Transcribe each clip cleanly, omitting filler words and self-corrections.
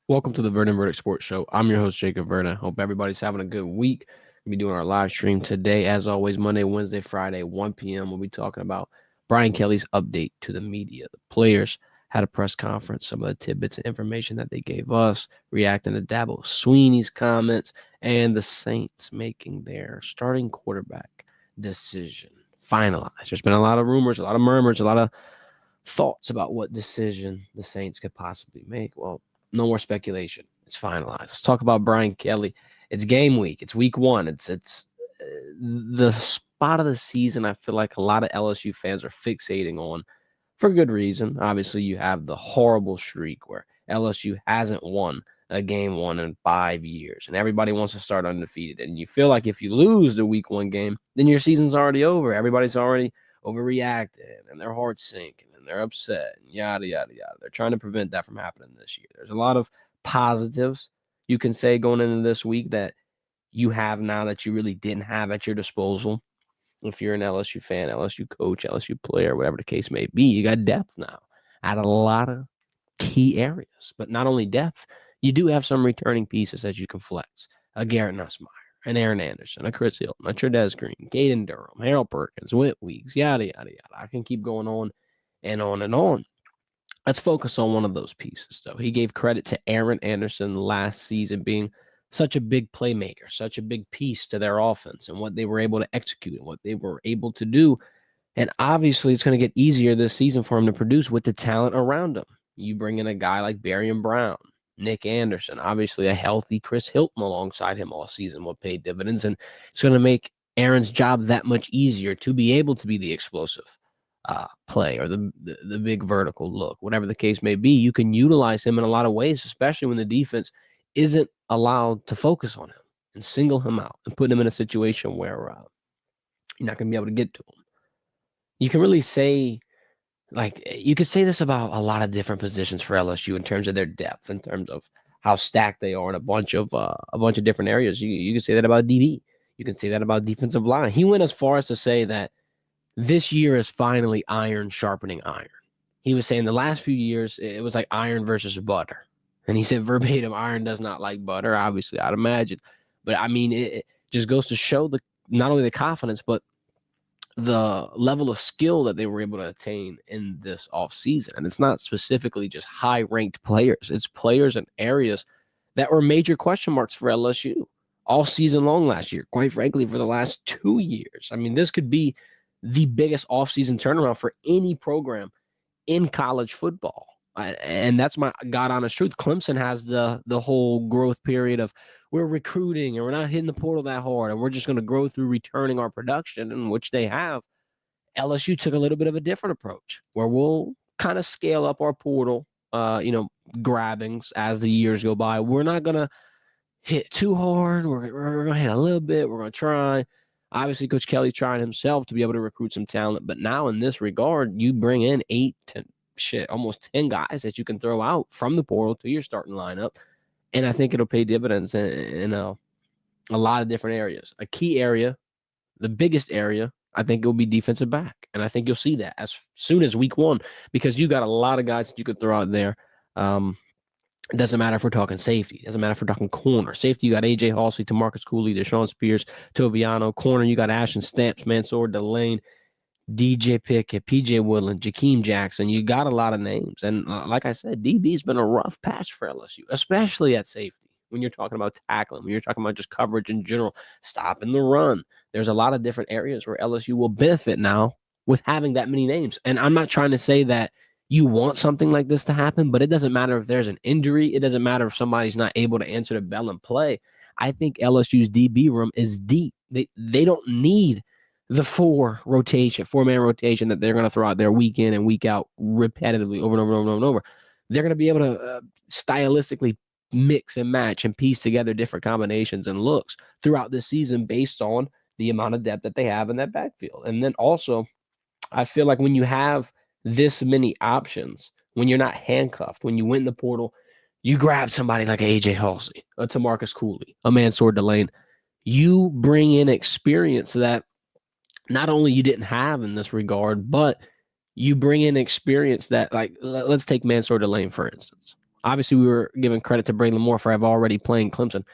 Welcome to the Verdin Sports Show. I'm your host, Jacob Verdin. Hope everybody's having a good week. We'll be doing our live stream today, as always, Monday, Wednesday, Friday, 1 p.m. We'll be talking about Brian Kelly's update to the media. The players had a press conference, some of the tidbits and information that they gave us, reacting to Dabo Sweeney's comments, and the Saints making their starting quarterback decision finalized. There's been a lot of rumors, a lot of murmurs, a lot of thoughts about what decision the Saints could possibly make. Well, no more speculation. It's finalized. Let's talk about Brian Kelly. It's game week. It's week one. It's the spot of the season I feel like a lot of LSU fans are fixating on for good reason. Obviously, you have the horrible streak where LSU hasn't won a game one in 5 years, and everybody wants to start undefeated. And you feel like if you lose the week one game, then your season's already over. Everybody's already overreacted, and their heart's sinking, and they're upset, and yada, yada, yada. They're trying to prevent that from happening this year. There's a lot of positives you can say going into this week that you have now that you really didn't have at your disposal. If you're an LSU fan, LSU coach, LSU player, whatever the case may be, you got depth now at a lot of key areas. But not only depth, you do have some returning pieces that you can flex. A Garrett Nussmeier, an Aaron Anderson, a Chris Hilton, a Trudez Green, Caden Durham, Harold Perkins, Whit Weeks, yada, yada, yada. I can keep going on and on and on. Let's focus on one of those pieces, though. He gave credit to Aaron Anderson last season being such a big playmaker, such a big piece to their offense and what they were able to execute and what they were able to do. And obviously, it's going to get easier this season for him to produce with the talent around him. You bring in a guy like Barian Brown, Nick Anderson, obviously a healthy Chris Hilton alongside him all season will pay dividends. And it's going to make Aaron's job that much easier to be able to be the explosive play or the big vertical look, whatever the case may be. You can utilize him in a lot of ways, especially when the defense isn't allowed to focus on him and single him out and put him in a situation where you're not going to be able to get to him. You can really say, you could say this about a lot of different positions for LSU in terms of their depth, in terms of how stacked they are in a bunch of different areas. You can say that about DB. You can say that about defensive line. He went as far as to say that this year is finally iron sharpening iron. He was saying the last few years, it was like iron versus butter. And he said verbatim, iron does not like butter, obviously, I'd imagine. But I mean, it just goes to show not only the confidence, but the level of skill that they were able to attain in this offseason. And it's not specifically just high-ranked players. It's players in areas that were major question marks for LSU all season long last year, quite frankly, for the last 2 years. I mean, this could be the biggest offseason turnaround for any program in college football. And that's my God honest truth. Clemson has the whole growth period of we're recruiting and we're not hitting the portal that hard and we're just going to grow through returning our production, in which they have. LSU took a little bit of a different approach where we'll kind of scale up our portal, grabbings as the years go by. We're not going to hit too hard. We're going to hit a little bit. We're going to try. Obviously, Coach Kelly's trying himself to be able to recruit some talent. But now in this regard, you bring in almost 10 guys that you can throw out from the portal to your starting lineup. And I think it'll pay dividends in a lot of different areas. A key area, the biggest area, I think it will be defensive back. And I think you'll see that as soon as week one, because you got a lot of guys that you could throw out there. It doesn't matter if we're talking safety. It doesn't matter if we're talking corner. Safety, you got A.J. Halsey, Tamarcus Cooley, Deshaun Spears, Toviano. Corner, you got Ashton Stamps, Mansour Delane, DJ Pickett, P.J. Woodland, Jakeem Jackson. You got a lot of names. And like I said, DB's been a rough patch for LSU, especially at safety. When you're talking about tackling, when you're talking about just coverage in general, stopping the run. There's a lot of different areas where LSU will benefit now with having that many names. And I'm not trying to say that you want something like this to happen, but it doesn't matter if there's an injury. It doesn't matter if somebody's not able to answer the bell and play. I think LSU's DB room is deep. They don't need the four-man rotation that they're going to throw out there week in and week out repetitively over and over and over and over. They're going to be able to stylistically mix and match and piece together different combinations and looks throughout this season based on the amount of depth that they have in that backfield. And then also, I feel like when you have this many options, when you're not handcuffed, when you win the portal, you grab somebody like A.J. Halsey, a Tamarcus Cooley, a Mansour Delane. You bring in experience that not only you didn't have in this regard, but you bring in experience that, like, let's take Mansour Delane, for instance. Obviously, we were giving credit to Braylon Moore for already playing Clemson.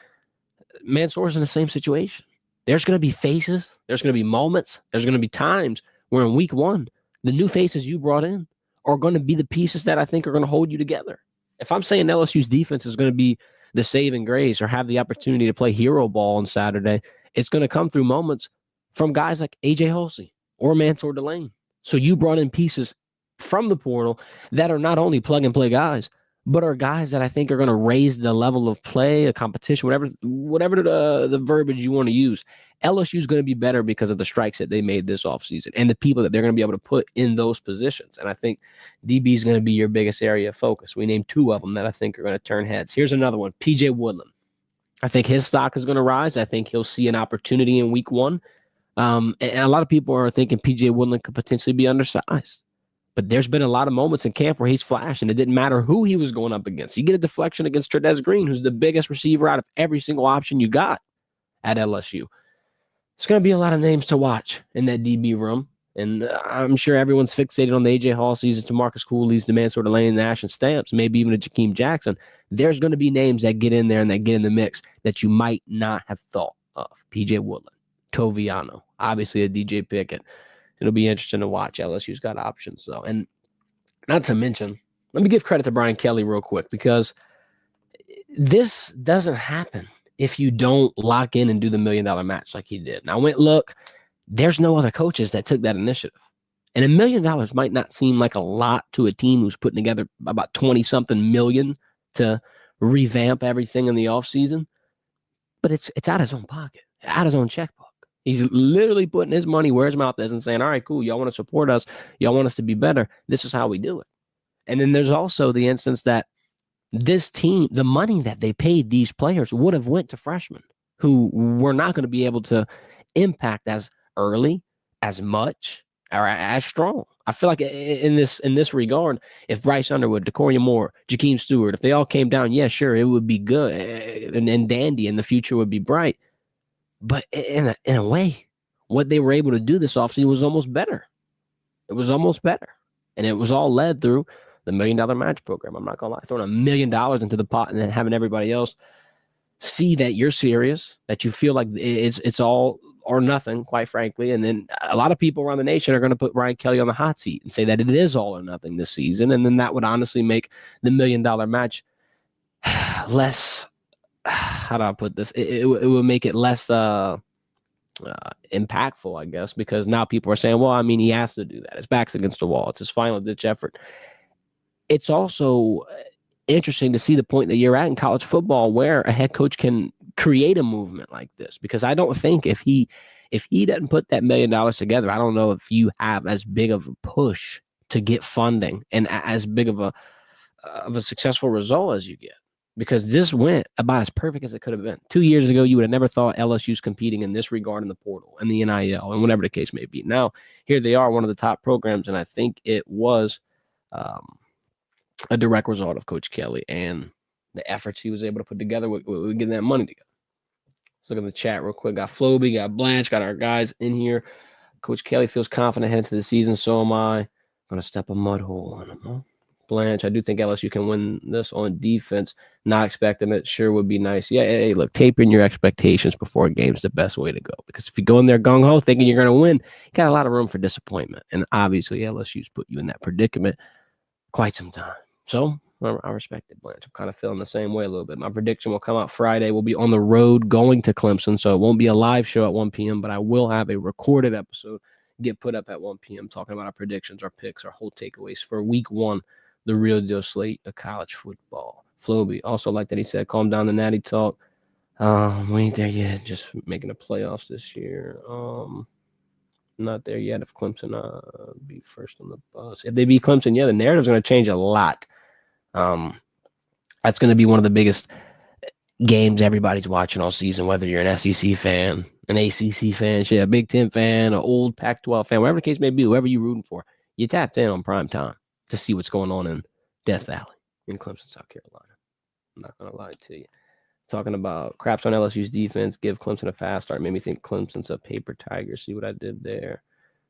Mansour's in the same situation. There's going to be faces. There's going to be moments. There's going to be times where in week 1, the new faces you brought in are going to be the pieces that I think are going to hold you together. If I'm saying LSU's defense is going to be the saving grace or have the opportunity to play hero ball on Saturday, it's going to come through moments from guys like A.J. Halsey or Mansour Delane. So you brought in pieces from the portal that are not only plug-and-play guys, but are guys that I think are going to raise the level of play, a competition, whatever the verbiage you want to use. LSU is going to be better because of the strikes that they made this offseason and the people that they're going to be able to put in those positions. And I think DB is going to be your biggest area of focus. We named 2 of them that I think are going to turn heads. Here's another one, P.J. Woodland. I think his stock is going to rise. I think he'll see an opportunity in week 1. And a lot of people are thinking P.J. Woodland could potentially be undersized. But there's been a lot of moments in camp where he's flashed, and it didn't matter who he was going up against. You get a deflection against Trudez Green, who's the biggest receiver out of every single option you got at LSU. It's going to be a lot of names to watch in that DB room, and I'm sure everyone's fixated on the A.J. Halseys, the Marcus Cooley's, the Mansour Delane, the Ashton Stamps, maybe even a Jakeem Jackson. There's going to be names that get in there and that get in the mix that you might not have thought of. P.J. Woodland, Toviano, obviously a DJ Pickett. It'll be interesting to watch. LSU's got options, though. And not to mention, let me give credit to Brian Kelly real quick, because this doesn't happen if you don't lock in and do the $1 million match like he did. And I went, look, there's no other coaches that took that initiative. And $1 million might not seem like a lot to a team who's putting together about 20-something million to revamp everything in the offseason, but it's out of his own pocket, out of his own checkbook. He's literally putting his money where his mouth is and saying, all right, cool, y'all want to support us, y'all want us to be better, this is how we do it. And then there's also the instance that this team, the money that they paid these players would have went to freshmen who were not going to be able to impact as early, as much, or as strong. I feel like in this regard, if Bryce Underwood, Decoria Moore, Jakeem Stewart, if they all came down, yeah, sure, it would be good and dandy, and the future would be bright. But in a way, what they were able to do this offseason was almost better. It was almost better. And it was all led through the $1 million match program. I'm not going to lie. Throwing $1 million into the pot and then having everybody else see that you're serious, that you feel like it's all or nothing, quite frankly. And then a lot of people around the nation are going to put Brian Kelly on the hot seat and say that it is all or nothing this season. And then that would honestly make the $1 million match less, how do I put this? It would make it less impactful, I guess, because now people are saying, well, I mean, he has to do that. His back's against the wall. It's his final ditch effort. It's also interesting to see the point that you're at in college football where a head coach can create a movement like this, because I don't think if he doesn't put that $1 million together, I don't know if you have as big of a push to get funding and as big of a successful result as you get. Because this went about as perfect as it could have been. 2 years ago, you would have never thought LSU's competing in this regard in the portal and the NIL and whatever the case may be. Now, here they are, one of the top programs, and I think it was a direct result of Coach Kelly and the efforts he was able to put together with getting that money together. Let's look at the chat real quick. Got Floby, got Blanche, got our guys in here. Coach Kelly feels confident heading to the season, so am I. Going to step a mud hole on him, huh? Blanche, I do think LSU can win this on defense. Not expecting it. Sure would be nice. Yeah, hey, look, tapering your expectations before a game is the best way to go. Because if you go in there gung-ho thinking you're going to win, you got a lot of room for disappointment. And obviously, LSU's put you in that predicament quite some time. So I respect it, Blanche. I'm kind of feeling the same way a little bit. My prediction will come out Friday. We'll be on the road going to Clemson, so it won't be a live show at 1 p.m., but I will have a recorded episode get put up at 1 p.m. talking about our predictions, our picks, our whole takeaways for week 1. The real deal slate of college football. Floby also like that he said, calm down the natty talk. We ain't there yet. Just making the playoffs this year. Not there yet. If Clemson be first on the bus. If they beat Clemson, yeah, the narrative's going to change a lot. That's going to be one of the biggest games everybody's watching all season, whether you're an SEC fan, an ACC fan, shit, a Big Ten fan, an old Pac-12 fan, whatever the case may be, whoever you're rooting for, you tapped in on prime time to see what's going on in Death Valley in Clemson, South Carolina. I'm not going to lie to you. Talking about craps on LSU's defense, give Clemson a fast start. Made me think Clemson's a paper tiger. See what I did there?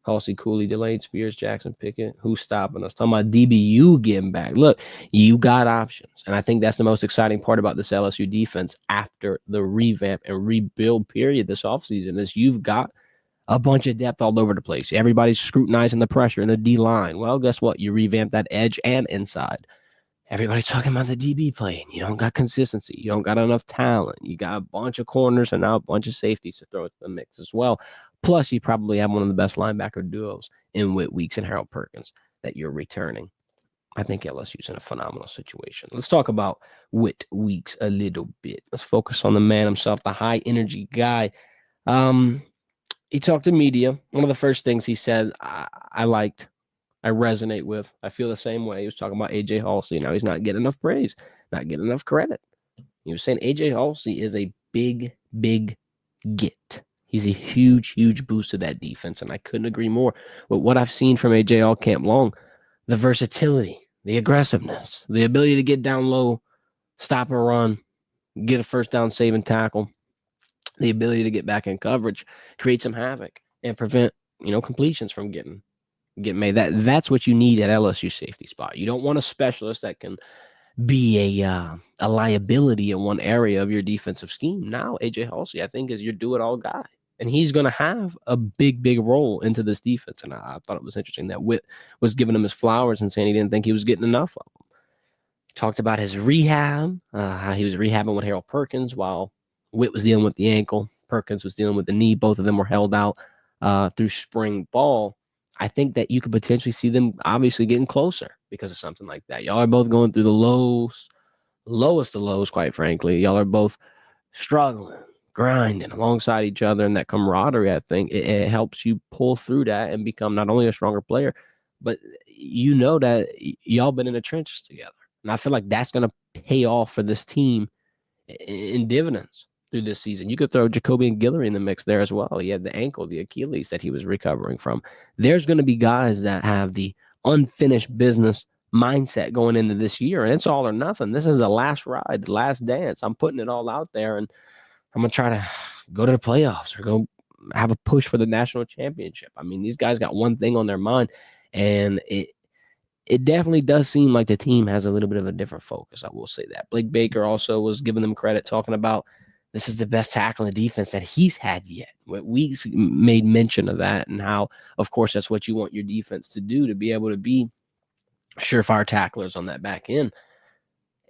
Halsey, Cooley, Delane, Spears, Jackson, Pickett. Who's stopping us? Talking about DBU getting back. Look, you got options. And I think that's the most exciting part about this LSU defense after the revamp and rebuild period this offseason is you've got a bunch of depth all over the place. Everybody's scrutinizing the pressure in the D-line. Well, guess what? You revamp that edge and inside. Everybody's talking about the DB playing. You don't got consistency. You don't got enough talent. You got a bunch of corners and now a bunch of safeties to throw into the mix as well. Plus, you probably have one of the best linebacker duos in Whit Weeks and Harold Perkins that you're returning. I think LSU's in a phenomenal situation. Let's talk about Whit Weeks a little bit. Let's focus on the man himself, the high-energy guy. He talked to media. One of the first things he said I liked, I resonate with. I feel the same way. He was talking about A.J. Halsey. Now he's not getting enough praise, not getting enough credit. He was saying A.J. Halsey is a big, big get. He's a huge, huge boost to that defense, and I couldn't agree more with what I've seen from A.J. all camp long. The versatility, the aggressiveness, the ability to get down low, stop a run, get a first down saving tackle, the ability to get back in coverage, create some havoc, and prevent completions from getting made. That's what you need at LSU safety spot. You don't want a specialist that can be a liability in one area of your defensive scheme. Now, A.J. Halsey, I think, is your do-it-all guy. And he's going to have a big, big role into this defense. And I thought it was interesting that Whit was giving him his flowers and saying he didn't think he was getting enough of them. He talked about his rehab, how he was rehabbing with Harold Perkins while Whit was dealing with the ankle. Perkins was dealing with the knee. Both of them were held out through spring ball. I think that you could potentially see them obviously getting closer because of something like that. Y'all are both going through the lowest of lows, quite frankly. Y'all are both struggling, grinding alongside each other, and that camaraderie, I think, it helps you pull through that and become not only a stronger player, but you know that y'all been in the trenches together. And I feel like that's going to pay off for this team in dividends through this season. You could throw Jacoby and Guillory in the mix there as well. He had the ankle, the Achilles that he was recovering from. There's going to be guys that have the unfinished business mindset going into this year, and it's all or nothing. This is the last ride, the last dance. I'm putting it all out there, and I'm going to try to go to the playoffs or go have a push for the national championship. I mean, these guys got one thing on their mind, and it definitely does seem like the team has a little bit of a different focus. I will say that. Blake Baker also was giving them credit, talking about this is the best tackle in defense that he's had yet. We made mention of that and how, of course, that's what you want your defense to do, to be able to be surefire tacklers on that back end.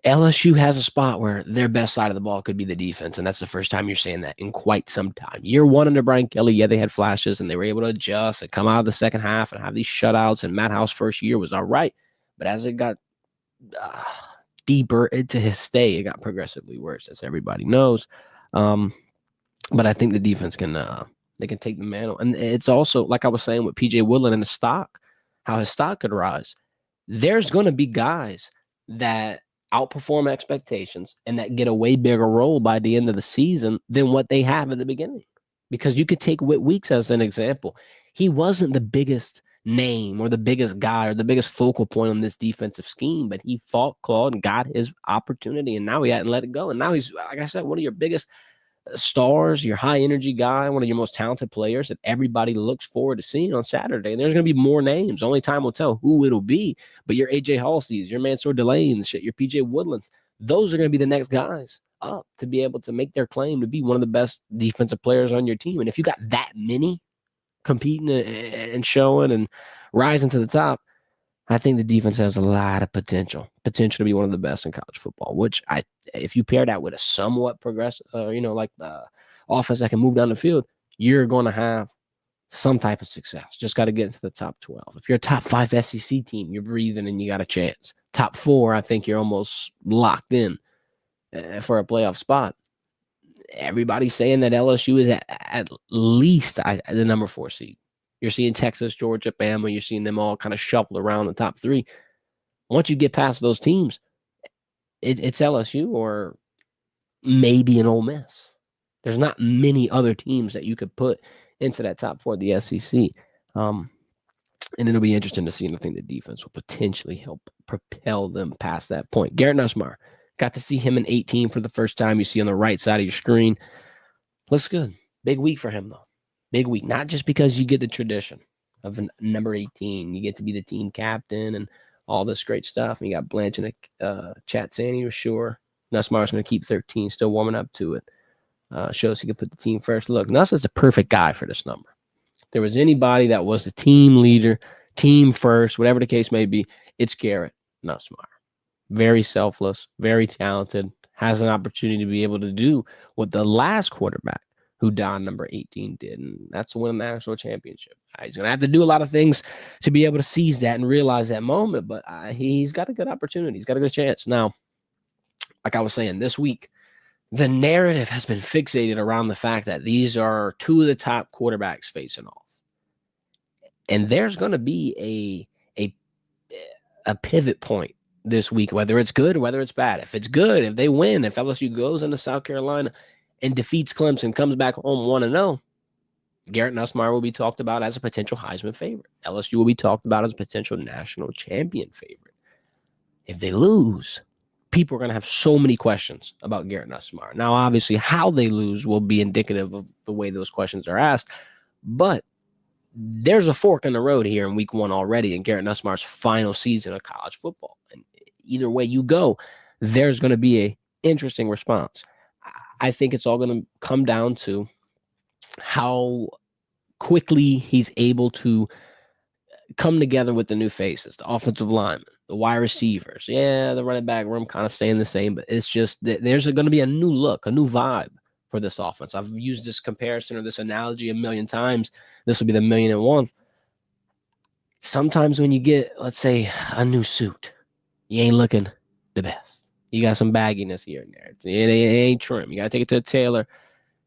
LSU has a spot where their best side of the ball could be the defense, and that's the first time you're saying that in quite some time. Year one under Brian Kelly, yeah, they had flashes, and they were able to adjust and come out of the second half and have these shutouts, and Matt House first year was all right. But as it got deeper into his stay, it got progressively worse, as everybody knows. But I think the defense can take the mantle. And it's also, like I was saying with PJ Woodland and the stock, how his stock could rise. There's going to be guys that outperform expectations and that get a way bigger role by the end of the season than what they have in the beginning. Because you could take Whit Weeks as an example. He wasn't the biggest name or the biggest guy or the biggest focal point on this defensive scheme, but he fought, clawed, and got his opportunity, and now he hadn't let it go. And now he's, like I said, one of your biggest stars, your high energy guy, one of your most talented players that everybody looks forward to seeing on Saturday. And there's going to be more names. Only time will tell who it'll be. But your A.J. Halsey's, your Mansour Delane's, your P.J. Woodlands, those are going to be the next guys up to be able to make their claim to be one of the best defensive players on your team. And if you got that many competing and showing and rising to the top, I think the defense has a lot of potential to be one of the best in college football, which if you pair that with a somewhat progressive, like the offense that can move down the field, you're going to have some type of success. Just got to get into the top 12. If you're a top 5 SEC team, you're breathing and you got a chance. Top 4, I think you're almost locked in for a playoff spot. Everybody's saying that LSU is at least the number 4 seed. You're seeing Texas, Georgia, Bama. You're seeing them all kind of shuffle around the top 3. Once you get past those teams, it's LSU or maybe an Ole Miss. There's not many other teams that you could put into that top 4 of the SEC. And it'll be interesting to see, and I think the defense will potentially help propel them past that point. Garrett Nussmeier, got to see him in 18 for the first time. You see on the right side of your screen. Looks good. Big week for him, though. Big week. Not just because you get the tradition. of number 18. You get to be the team captain and all this great stuff. And you got Blanche in the chat saying he was sure Nussmeier's going to keep 13, still warming up to it. Shows he can put the team first. Look, Nuss is the perfect guy for this number. If there was anybody that was the team leader, team first, whatever the case may be, it's Garrett Nussmeier. Very selfless, very talented, has an opportunity to be able to do what the last quarterback who donned number 18 did, and that's to win a national championship. He's going to have to do a lot of things to be able to seize that and realize that moment, but he's got a good opportunity. He's got a good chance. Now, like I was saying, this week, the narrative has been fixated around the fact that these are two of the top quarterbacks facing off. And there's going to be a pivot point this week, whether it's good or whether it's bad. If it's good, if they win, if LSU goes into South Carolina and defeats Clemson, comes back home 1-0, Garrett Nussmeier will be talked about as a potential Heisman favorite. LSU will be talked about as a potential national champion favorite. If they lose, people are going to have so many questions about Garrett Nussmeier. Now, obviously, how they lose will be indicative of the way those questions are asked, but there's a fork in the road here in week 1 already in Garrett Nussmeier's final season of college football. And either way you go, there's going to be an interesting response. I think it's all going to come down to how quickly he's able to come together with the new faces, the offensive linemen, the wide receivers. Yeah, the running back room kind of staying the same, but it's just there's going to be a new look, a new vibe for this offense. I've used this comparison or this analogy a million times. This will be the 1,000,001th. Sometimes when you get, let's say, a new suit, you ain't looking the best. You got some bagginess here and there. It ain't trim. You got to take it to a tailor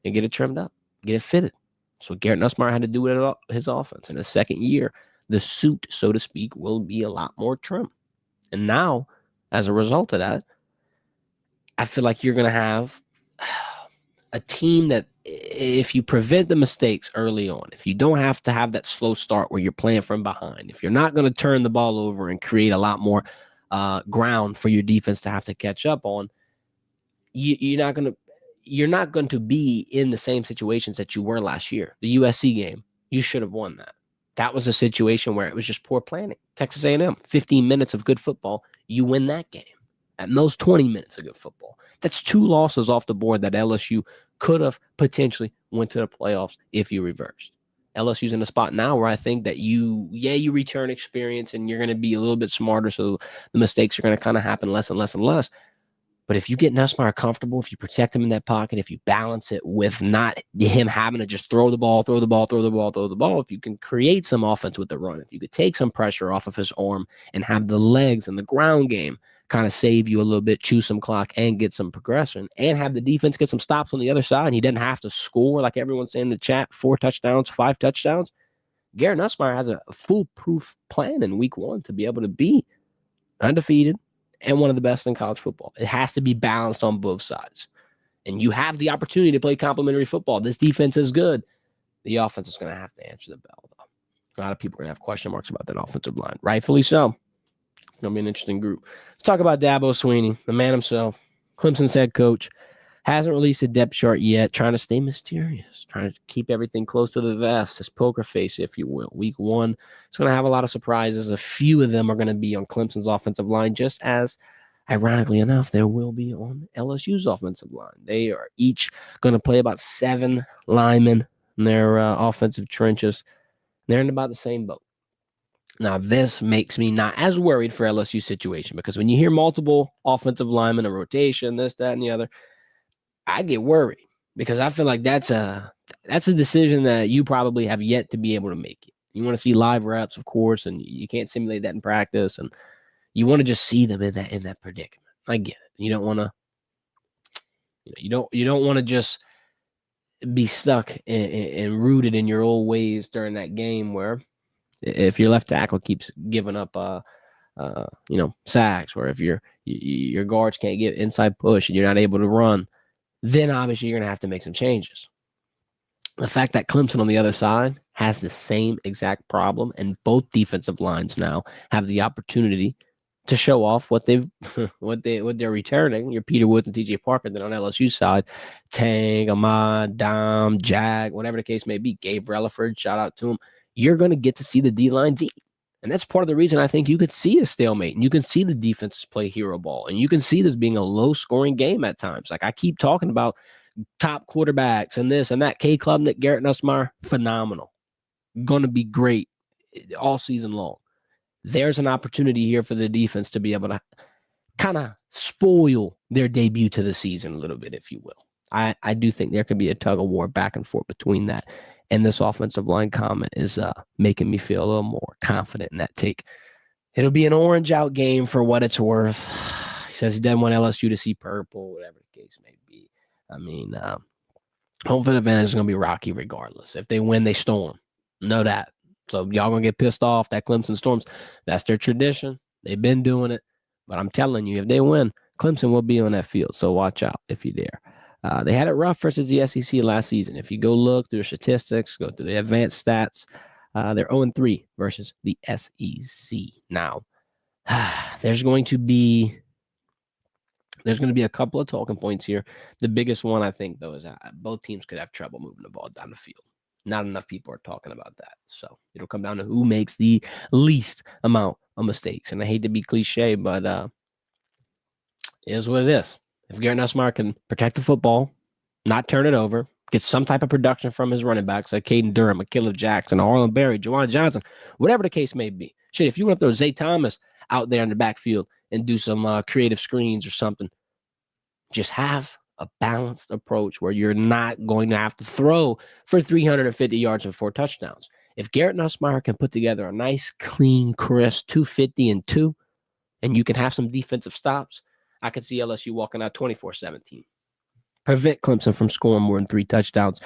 and get it trimmed up, get it fitted. So Garrett Nussmeier had to do it at his offense. In his second year, the suit, so to speak, will be a lot more trim. And now, as a result of that, I feel like you're going to have a team that, if you prevent the mistakes early on, if you don't have to have that slow start where you're playing from behind, if you're not going to turn the ball over and create a lot more ground for your defense to have to catch up on, you're not going to be in the same situations that you were last year. The USC game, you should have won that. That was a situation where it was just poor planning. Texas A&M, 15 minutes of good football, you win that game. At most 20 minutes of good football. That's 2 losses off the board that LSU could have potentially went to the playoffs if you reversed. LSU's in a spot now where I think that you return experience and you're going to be a little bit smarter, so the mistakes are going to kind of happen less and less and less. But if you get Nussmeier comfortable, if you protect him in that pocket, if you balance it with not him having to just throw the ball, if you can create some offense with the run, if you could take some pressure off of his arm and have the legs and the ground game kind of save you a little bit, chew some clock, and get some progression, and have the defense get some stops on the other side, and he doesn't have to score, like everyone's saying in the chat, 4 touchdowns, 5 touchdowns. Garrett Nussmeier has a foolproof plan in week 1 to be able to be undefeated and one of the best in college football. It has to be balanced on both sides. And you have the opportunity to play complementary football. This defense is good. The offense is going to have to answer the bell, though. A lot of people are going to have question marks about that offensive line. Rightfully so. It's going to be an interesting group. Let's talk about Dabo Swinney, the man himself, Clemson's head coach. Hasn't released a depth chart yet, trying to stay mysterious, trying to keep everything close to the vest, his poker face, if you will. Week 1, it's going to have a lot of surprises. A few of them are going to be on Clemson's offensive line, just as, ironically enough, there will be on LSU's offensive line. They are each going to play about 7 linemen in their offensive trenches. They're in about the same boat. Now, this makes me not as worried for LSU's situation, because when you hear multiple offensive linemen, a rotation, this, that, and the other, I get worried, because I feel like that's a decision that you probably have yet to be able to make it. You want to see live reps, of course, and you can't simulate that in practice, and you want to just see them in that predicament. I get it. You don't want to, you don't want to just be stuck and rooted in your old ways during that game where, if your left tackle keeps giving up, sacks, or if your guards can't get inside push and you're not able to run, then obviously you're going to have to make some changes. The fact that Clemson on the other side has the same exact problem, and both defensive lines now have the opportunity to show off what they're returning. Your Peter Woods and TJ Parker. Then on LSU side, Tang, Ahmad, Dom, Jag, whatever the case may be, Gabe Relaford, shout out to him. you're going to get to see the D-lines eat. And that's part of the reason I think you could see a stalemate, and you can see the defenses play hero ball, and you can see this being a low-scoring game at times. Like I keep talking about top quarterbacks and this and that. K. Klubnik, Garrett Nussmeier, phenomenal. Going to be great all season long. There's an opportunity here for the defense to be able to kind of spoil their debut to the season a little bit, if you will. I do think there could be a tug of war back and forth between that. And this offensive line comment is making me feel a little more confident in that take. It'll be an orange out game for what it's worth. He says he doesn't want LSU to see purple, whatever the case may be. I mean, home field advantage is going to be rocky regardless. If they win, they storm. Know that. So y'all going to get pissed off that Clemson storms. That's their tradition. They've been doing it. But I'm telling you, if they win, Clemson will be on that field. So watch out if you dare. They had it rough versus the SEC last season. If you go look through their statistics, go through the advanced stats, they're 0-3 versus the SEC. Now, there's going to be a couple of talking points here. The biggest one, I think, though, is that both teams could have trouble moving the ball down the field. Not enough people are talking about that. So it'll come down to who makes the least amount of mistakes. And I hate to be cliche, but it is what it is. If Garrett Nussmeier can protect the football, not turn it over, get some type of production from his running backs like Caden Durham, Caleb Jackson, Harlan Berry, Juwan Johnson, whatever the case may be. Shit, if you want to throw Zay Thomas out there in the backfield and do some creative screens or something, just have a balanced approach where you're not going to have to throw for 350 yards and 4 touchdowns. If Garrett Nussmeier can put together a nice, clean, crisp 250 and 2, and you can have some defensive stops, I could see LSU walking out 24-17. Prevent Clemson from scoring more than 3 touchdowns,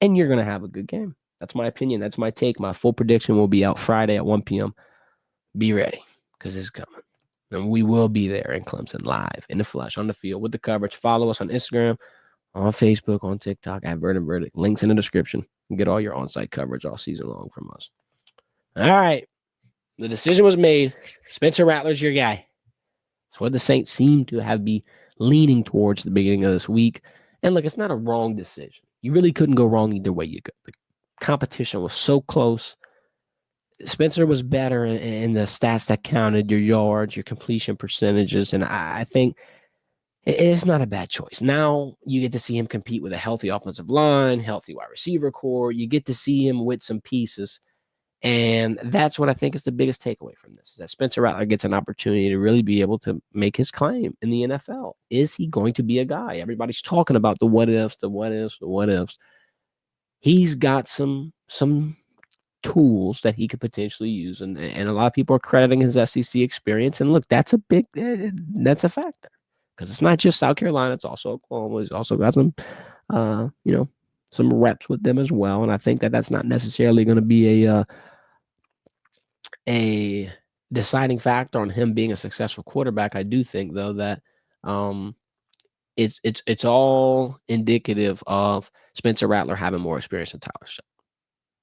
and you're going to have a good game. That's my opinion. That's my take. My full prediction will be out Friday at 1 p.m. Be ready, because it's coming. And we will be there in Clemson live, in the flesh, on the field, with the coverage. Follow us on Instagram, on Facebook, on TikTok, at Verdin Verdict. Links in the description. And get all your on-site coverage all season long from us. All right. The decision was made. Spencer Rattler's your guy. That's what the Saints seem to have been leaning towards the beginning of this week. And look, it's not a wrong decision. You really couldn't go wrong either way you go. The competition was so close. Spencer was better in the stats that counted, your yards, your completion percentages, and I think it's not a bad choice. Now you get to see him compete with a healthy offensive line, healthy wide receiver core. You get to see him with some pieces. And that's what I think is the biggest takeaway from this, is that Spencer Rattler gets an opportunity to really be able to make his claim in the NFL. Is he going to be a guy? Everybody's talking about the what ifs, the what ifs, the what ifs. He's got some tools that he could potentially use, and a lot of people are crediting his SEC experience. And look, that's a factor, because it's not just South Carolina; it's also Oklahoma. He's also got some, some reps with them as well. And I think that that's not necessarily going to be a deciding factor on him being a successful quarterback. I do think, though, that it's all indicative of Spencer Rattler having more experience than Tyler Shough.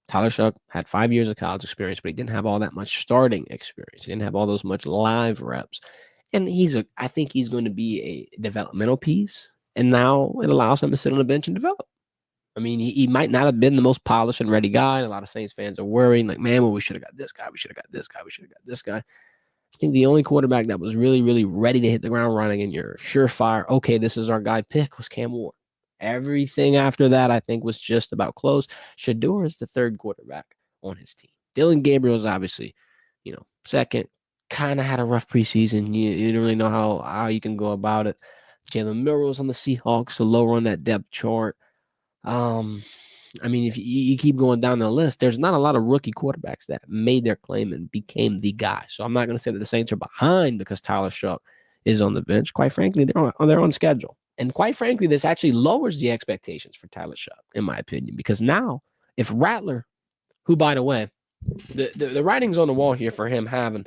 Tyler Shough had 5 years of college experience, but he didn't have all that much starting experience. He didn't have all those much live reps. And I think he's going to be a developmental piece. And now it allows him to sit on the bench and develop. I mean, he might not have been the most polished and ready guy. And a lot of Saints fans are worrying, like, man, well, we should have got this guy. We should have got this guy. We should have got this guy. I think the only quarterback that was really, really ready to hit the ground running and your surefire, okay, this is our guy pick, was Cam Ward. Everything after that, I think, was just about close. Shedeur is the third quarterback on his team. Dylan Gabriel is obviously, second. Kind of had a rough preseason. You don't really know how you can go about it. Jalen Milroe's on the Seahawks, so lower on that depth chart. I mean, if you keep going down the list, there's not a lot of rookie quarterbacks that made their claim and became the guy. So I'm not going to say that the Saints are behind because Tyler Shough is on the bench. Quite frankly, they're on schedule. And quite frankly, this actually lowers the expectations for Tyler Shough, in my opinion, because now if Rattler, who, by the way, the writing's on the wall here for him having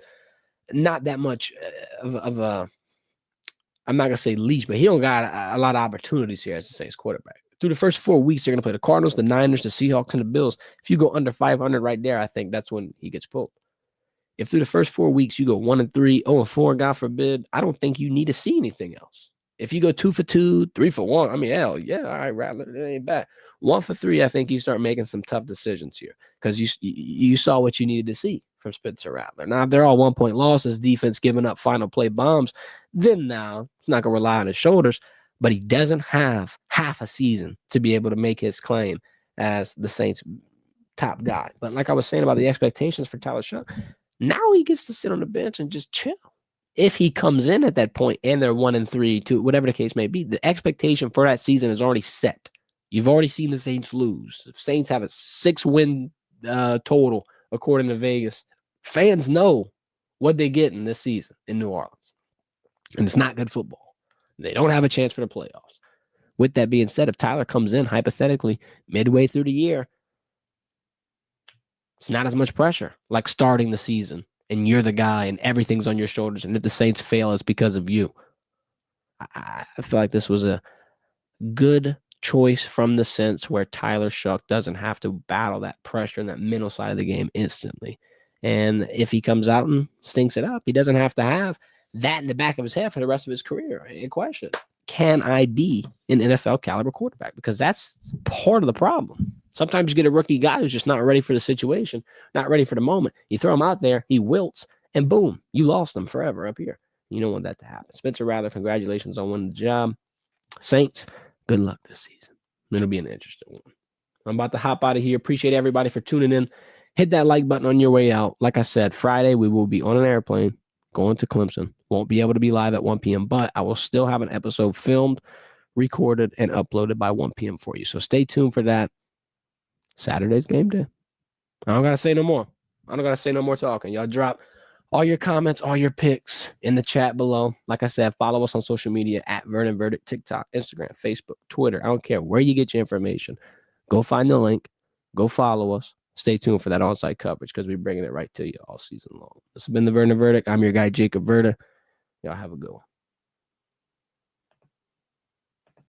not that much of a, I'm not going to say leash, but he don't got a lot of opportunities here as the Saints quarterback. Through the first 4 weeks, they're going to play the Cardinals, the Niners, the Seahawks, and the Bills. If you go under 500 right there, I think that's when he gets pulled. If through the first 4 weeks you go 1-3, 0-4, God forbid, I don't think you need to see anything else. If you go 2 for 2, 3 for 1, I mean, hell, yeah, all right, Rattler, it ain't bad. 1 for 3, I think you start making some tough decisions here because you saw what you needed to see from Spencer Rattler. Now, if they're all 1-point losses, defense giving up final play bombs, then now it's not going to rely on his shoulders, but he doesn't have half a season to be able to make his claim as the Saints' top guy. But like I was saying about the expectations for Tyler Shough, now he gets to sit on the bench and just chill. If he comes in at that point and they're 1-3, 2, whatever the case may be, the expectation for that season is already set. You've already seen the Saints lose. The Saints have a 6-win total, according to Vegas. Fans know what they get in this season in New Orleans. And it's not good football. They don't have a chance for the playoffs. With that being said, if Tyler comes in, hypothetically, midway through the year, it's not as much pressure like starting the season and you're the guy and everything's on your shoulders. And if the Saints fail, it's because of you. I feel like this was a good choice from the sense where Tyler Shough doesn't have to battle that pressure and that mental side of the game instantly. And if he comes out and stinks it up, he doesn't have to have that in the back of his head for the rest of his career. In question, can I be an NFL caliber quarterback? Because that's part of the problem. Sometimes you get a rookie guy who's just not ready for the situation, not ready for the moment. You throw him out there, he wilts, and boom, you lost him forever up here. You don't want that to happen. Spencer Rattler, congratulations on winning the job. Saints, good luck this season. It'll be an interesting one. I'm about to hop out of here. Appreciate everybody for tuning in. Hit that like button on your way out. Like I said, Friday, we will be on an airplane going to Clemson. Won't be able to be live at 1 p.m., but I will still have an episode filmed, recorded, and uploaded by 1 p.m. for you. So stay tuned for that. Saturday's game day. I don't got to say no more. I don't got to say no more talking. Y'all drop all your comments, all your picks in the chat below. Like I said, follow us on social media at Verdin Verdict, TikTok, Instagram, Facebook, Twitter. I don't care where you get your information. Go find the link. Go follow us. Stay tuned for that on-site coverage because we're bringing it right to you all season long. This has been the Verdin Verdict. I'm your guy, Jacob Verda. Y'all have a good one.